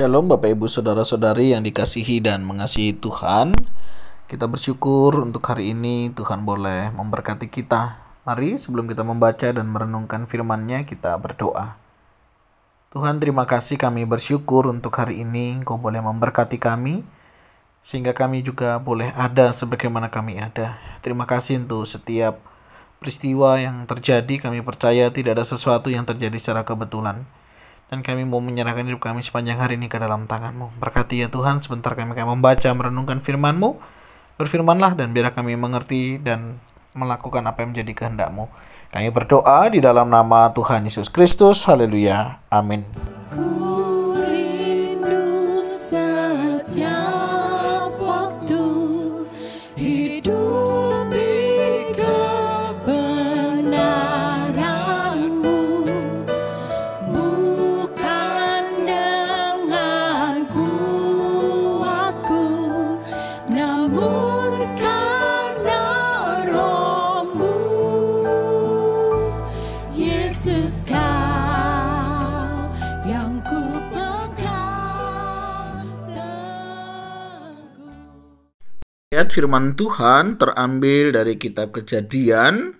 Shalom Bapak Ibu Saudara-saudari yang dikasihi dan mengasihi Tuhan. Kita bersyukur untuk hari ini Tuhan boleh memberkati kita. Mari sebelum kita membaca dan merenungkan firman-Nya kita berdoa. Tuhan, terima kasih, kami bersyukur untuk hari ini Engkau boleh memberkati kami sehingga kami juga boleh ada sebagaimana kami ada. Terima kasih untuk setiap peristiwa yang terjadi. Kami percaya tidak ada sesuatu yang terjadi secara kebetulan. Dan kami mau menyerahkan hidup kami sepanjang hari ini ke dalam tangan-Mu. Berkati ya Tuhan, sebentar kami akan membaca, merenungkan firman-Mu. Berfirmanlah dan biar kami mengerti dan melakukan apa yang menjadi kehendak-Mu. Kami berdoa di dalam nama Tuhan Yesus Kristus. Haleluya. Amin. Ayat firman Tuhan terambil dari kitab Kejadian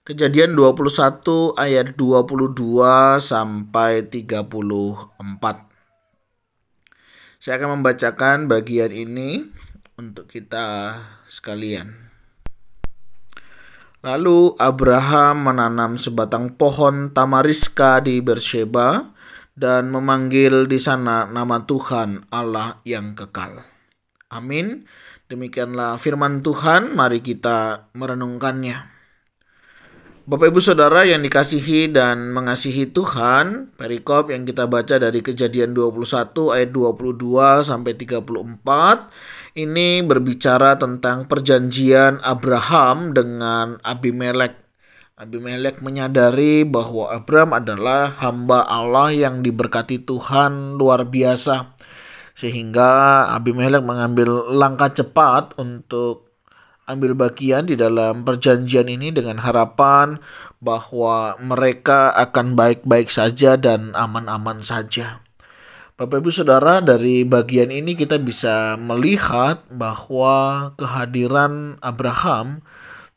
21 ayat 22 sampai 34. Saya akan membacakan bagian ini untuk kita sekalian. Lalu Abraham menanam sebatang pohon tamariska di Beersheba dan memanggil di sana nama Tuhan Allah yang kekal. Amin. Demikianlah firman Tuhan, mari kita merenungkannya. Bapak Ibu Saudara yang dikasihi dan mengasihi Tuhan, perikop yang kita baca dari Kejadian 21 ayat 22 sampai 34 ini berbicara tentang perjanjian Abraham dengan Abimelek. Abimelek menyadari bahwa Abraham adalah hamba Allah yang diberkati Tuhan luar biasa. Sehingga Abimelek mengambil langkah cepat untuk ambil bagian di dalam perjanjian ini dengan harapan bahwa mereka akan baik-baik saja dan aman-aman saja. Bapak Ibu Saudara, dari bagian ini kita bisa melihat bahwa kehadiran Abraham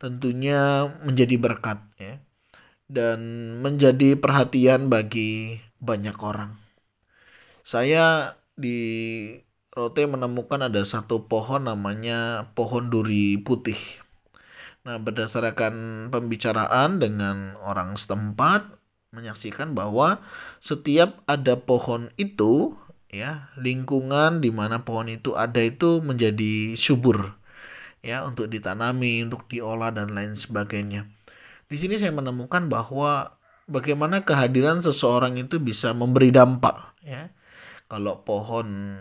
tentunya menjadi berkat ya, dan menjadi perhatian bagi banyak orang. Saya di Rote menemukan ada satu pohon namanya pohon duri putih. Nah, berdasarkan pembicaraan dengan orang setempat menyaksikan bahwa setiap ada pohon itu ya, lingkungan di mana pohon itu ada itu menjadi subur ya, untuk ditanami, untuk diolah dan lain sebagainya. Di sini saya menemukan bahwa bagaimana kehadiran seseorang itu bisa memberi dampak ya. Kalau pohon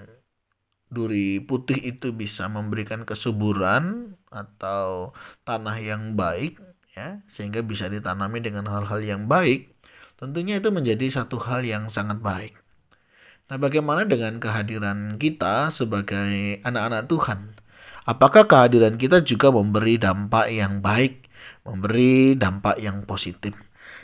duri putih itu bisa memberikan kesuburan atau tanah yang baik ya, sehingga bisa ditanami dengan hal-hal yang baik, tentunya itu menjadi satu hal yang sangat baik. Nah, bagaimana dengan kehadiran kita sebagai anak-anak Tuhan? Apakah kehadiran kita juga memberi dampak yang baik, memberi dampak yang positif?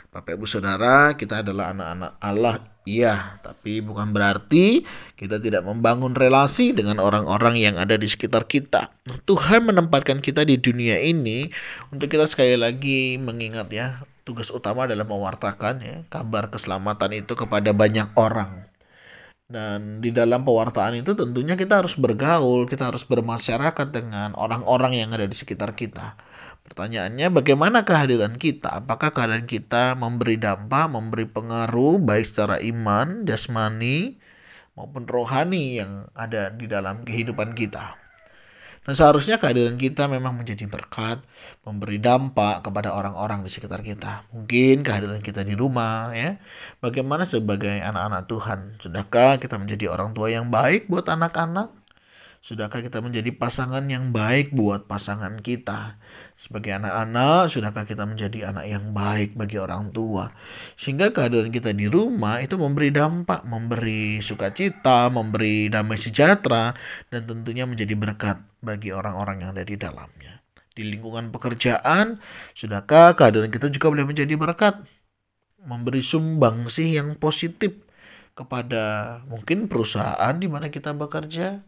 Bapak Ibu Saudara, kita adalah anak-anak Allah, iya, tapi bukan berarti kita tidak membangun relasi dengan orang-orang yang ada di sekitar kita. Tuhan menempatkan kita di dunia ini untuk kita sekali lagi mengingat ya, tugas utama adalah mewartakan ya, kabar keselamatan itu kepada banyak orang. Dan di dalam pewartaan itu tentunya kita harus bergaul, kita harus bermasyarakat dengan orang-orang yang ada di sekitar kita. Pertanyaannya, bagaimana kehadiran kita? Apakah kehadiran kita memberi dampak, memberi pengaruh baik secara iman, jasmani, maupun rohani yang ada di dalam kehidupan kita? Nah, seharusnya kehadiran kita memang menjadi berkat, memberi dampak kepada orang-orang di sekitar kita. Mungkin kehadiran kita di rumah ya. Bagaimana sebagai anak-anak Tuhan? Sudahkah kita menjadi orang tua yang baik buat anak-anak? Sudahkah kita menjadi pasangan yang baik buat pasangan kita? Sebagai anak-anak, sudahkah kita menjadi anak yang baik bagi orang tua? Sehingga kehadiran kita di rumah itu memberi dampak, memberi sukacita, memberi damai sejahtera, dan tentunya menjadi berkat bagi orang-orang yang ada di dalamnya. Di lingkungan pekerjaan, sudahkah kehadiran kita juga boleh menjadi berkat? Memberi sumbangsih yang positif kepada mungkin perusahaan di mana kita bekerja,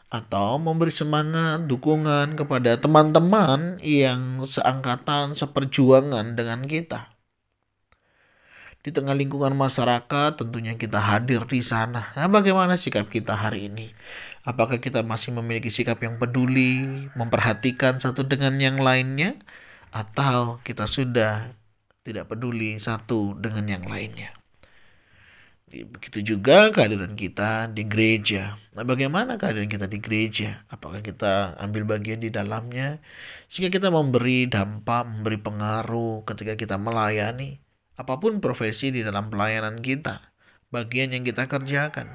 atau memberi semangat, dukungan kepada teman-teman yang seangkatan, seperjuangan dengan kita. Di tengah lingkungan masyarakat tentunya kita hadir di sana. Nah, bagaimana sikap kita hari ini? Apakah kita masih memiliki sikap yang peduli, memperhatikan satu dengan yang lainnya, atau kita sudah tidak peduli satu dengan yang lainnya? Begitu juga kehadiran kita di gereja. Nah, bagaimana kehadiran kita di gereja? Apakah kita ambil bagian di dalamnya sehingga kita memberi dampak, memberi pengaruh ketika kita melayani apapun profesi di dalam pelayanan kita, bagian yang kita kerjakan?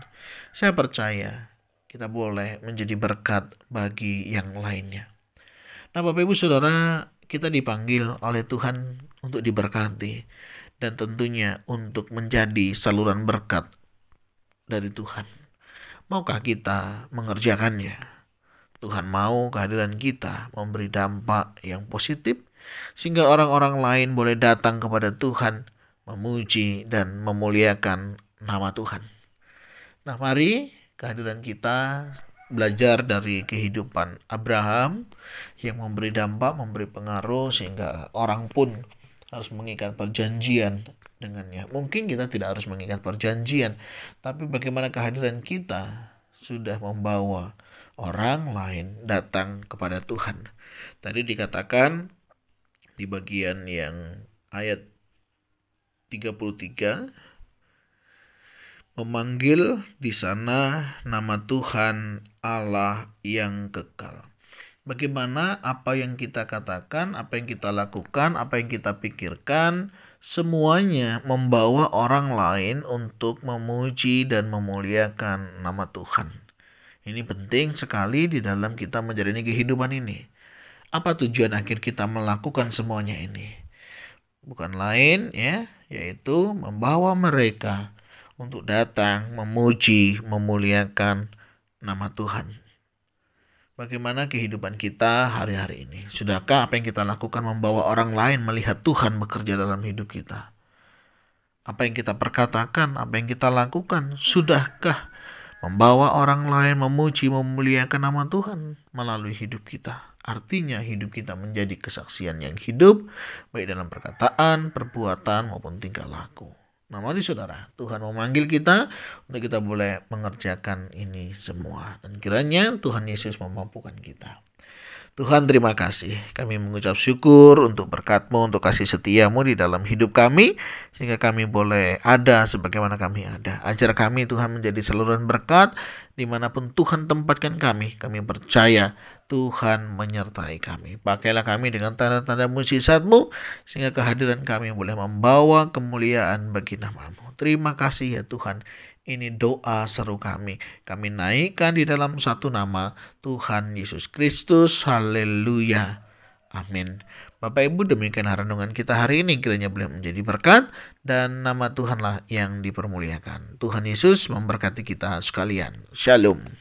Saya percaya kita boleh menjadi berkat bagi yang lainnya. Nah, Bapak Ibu Saudara, kita dipanggil oleh Tuhan untuk diberkati dan tentunya untuk menjadi saluran berkat dari Tuhan. Maukah kita mengerjakannya? Tuhan mau kehadiran kita memberi dampak yang positif sehingga orang-orang lain boleh datang kepada Tuhan, memuji dan memuliakan nama Tuhan. Nah, mari kehadiran kita belajar dari kehidupan Abraham yang memberi dampak, memberi pengaruh sehingga orang pun harus mengikat perjanjian dengannya. Mungkin kita tidak harus mengikat perjanjian, tapi bagaimana kehadiran kita sudah membawa orang lain datang kepada Tuhan. Tadi dikatakan di bagian yang ayat 33, memanggil di sana nama Tuhan Allah yang kekal. Bagaimana apa yang kita katakan, apa yang kita lakukan, apa yang kita pikirkan, semuanya membawa orang lain untuk memuji dan memuliakan nama Tuhan. Ini penting sekali di dalam kita menjalani kehidupan ini. Apa tujuan akhir kita melakukan semuanya ini? Bukan lain yaitu membawa mereka untuk datang memuji, memuliakan nama Tuhan. Bagaimana kehidupan kita hari-hari ini? Sudahkah apa yang kita lakukan membawa orang lain melihat Tuhan bekerja dalam hidup kita? Apa yang kita perkatakan, apa yang kita lakukan, sudahkah membawa orang lain memuji, memuliakan nama Tuhan melalui hidup kita? Artinya hidup kita menjadi kesaksian yang hidup, baik dalam perkataan, perbuatan, maupun tingkah laku. Nah, mari saudara, Tuhan memanggil kita untuk kita boleh mengerjakan ini semua. Dan kiranya Tuhan Yesus memampukan kita. Tuhan, terima kasih. Kami mengucap syukur untuk berkat-Mu, untuk kasih setia-Mu di dalam hidup kami, sehingga kami boleh ada sebagaimana kami ada. Ajar kami Tuhan menjadi saluran berkat, dimanapun Tuhan tempatkan kami. Kami percaya Tuhan menyertai kami. Pakailah kami dengan tanda-tanda mujizat-Mu, sehingga kehadiran kami boleh membawa kemuliaan bagi nama-Mu. Terima kasih ya Tuhan. Ini doa seru kami. Kami naikkan di dalam satu nama, Tuhan Yesus Kristus. Haleluya. Amin. Bapak Ibu, demikian renungan kita hari ini. Kiranya boleh menjadi berkat dan nama Tuhanlah yang dipermuliakan. Tuhan Yesus memberkati kita sekalian. Shalom.